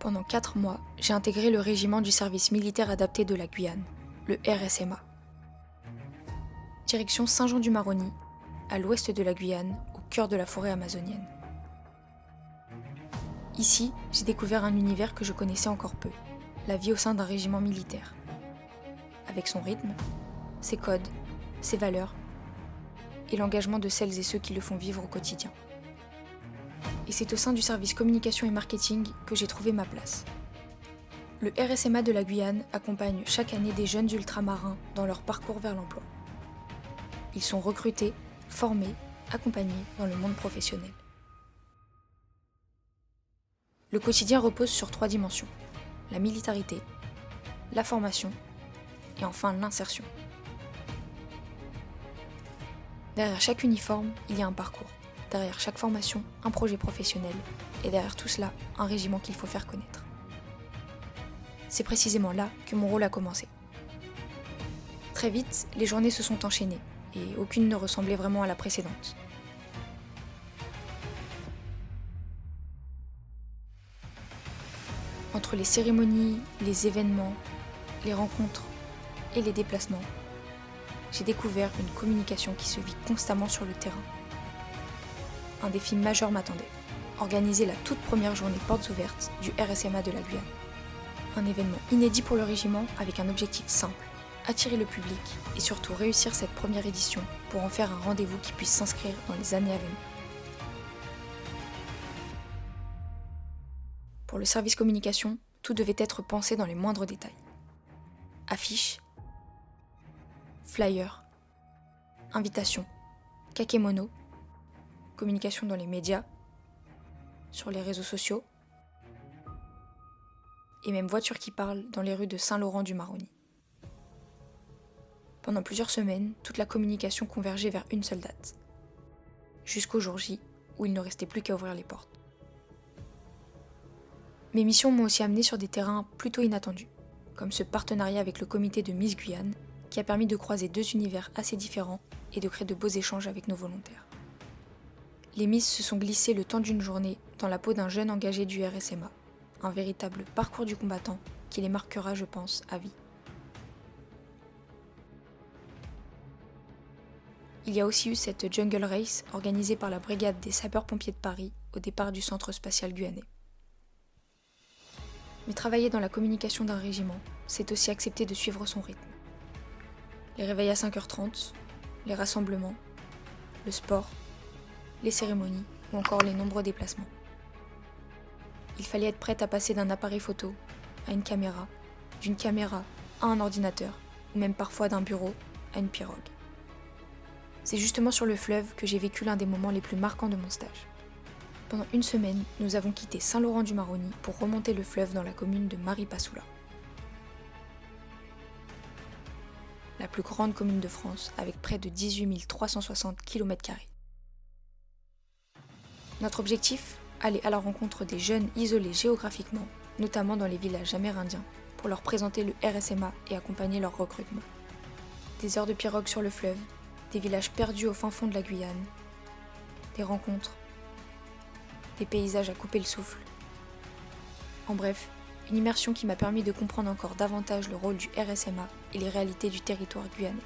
Pendant 4 mois, j'ai intégré le régiment du service militaire adapté de la Guyane, le RSMA. Direction Saint-Jean-du-Maroni, à l'ouest de la Guyane, au cœur de la forêt amazonienne. Ici, j'ai découvert un univers que je connaissais encore peu, la vie au sein d'un régiment militaire. Avec son rythme, ses codes, ses valeurs et l'engagement de celles et ceux qui le font vivre au quotidien. Et c'est au sein du service communication et marketing que j'ai trouvé ma place. Le RSMA de la Guyane accompagne chaque année des jeunes ultramarins dans leur parcours vers l'emploi. Ils sont recrutés, formés, accompagnés dans le monde professionnel. Le quotidien repose sur 3 dimensions: la militarité, la formation et enfin l'insertion. Derrière chaque uniforme, il y a un parcours. Derrière chaque formation, un projet professionnel. Et derrière tout cela, un régiment qu'il faut faire connaître. C'est précisément là que mon rôle a commencé. Très vite, les journées se sont enchaînées, et aucune ne ressemblait vraiment à la précédente. Entre les cérémonies, les événements, les rencontres et les déplacements, j'ai découvert une communication qui se vit constamment sur le terrain. Un défi majeur m'attendait: organiser la toute première journée portes ouvertes du RSMA de la Guyane. Un événement inédit pour le régiment avec un objectif simple: attirer le public et surtout réussir cette première édition pour en faire un rendez-vous qui puisse s'inscrire dans les années à venir. Pour le service communication, tout devait être pensé dans les moindres détails. Affiches, flyers, invitations, kakémono, communication dans les médias, sur les réseaux sociaux, et même voitures qui parlent dans les rues de Saint-Laurent-du-Maroni. Pendant plusieurs semaines, toute la communication convergeait vers une seule date, jusqu'au jour J, où il ne restait plus qu'à ouvrir les portes. Mes missions m'ont aussi amené sur des terrains plutôt inattendus, comme ce partenariat avec le comité de Miss Guyane, qui a permis de croiser 2 univers assez différents et de créer de beaux échanges avec nos volontaires. Les Miss se sont glissées le temps d'une journée dans la peau d'un jeune engagé du RSMA, un véritable parcours du combattant qui les marquera, je pense, à vie. Il y a aussi eu cette Jungle Race organisée par la brigade des sapeurs-pompiers de Paris au départ du centre spatial guyanais. Mais travailler dans la communication d'un régiment, c'est aussi accepter de suivre son rythme. Les réveils à 5h30, les rassemblements, le sport, les cérémonies ou encore les nombreux déplacements. Il fallait être prête à passer d'un appareil photo à une caméra, d'une caméra à un ordinateur, ou même parfois d'un bureau à une pirogue. C'est justement sur le fleuve que j'ai vécu l'un des moments les plus marquants de mon stage. Pendant une semaine, nous avons quitté Saint-Laurent-du-Maroni pour remonter le fleuve dans la commune de Maripasoula. La plus grande commune de France avec près de 18 360 km². Notre objectif, aller à la rencontre des jeunes isolés géographiquement, notamment dans les villages amérindiens, pour leur présenter le RSMA et accompagner leur recrutement. Des heures de pirogue sur le fleuve, des villages perdus au fin fond de la Guyane, des rencontres, des paysages à couper le souffle. En bref, une immersion qui m'a permis de comprendre encore davantage le rôle du RSMA et les réalités du territoire guyanais.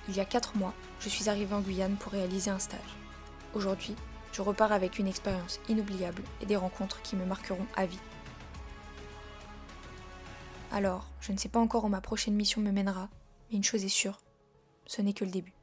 Il y a 4 mois, je suis arrivée en Guyane pour réaliser un stage. Aujourd'hui, je repars avec une expérience inoubliable et des rencontres qui me marqueront à vie. Alors, je ne sais pas encore où ma prochaine mission me mènera, mais une chose est sûre, ce n'est que le début.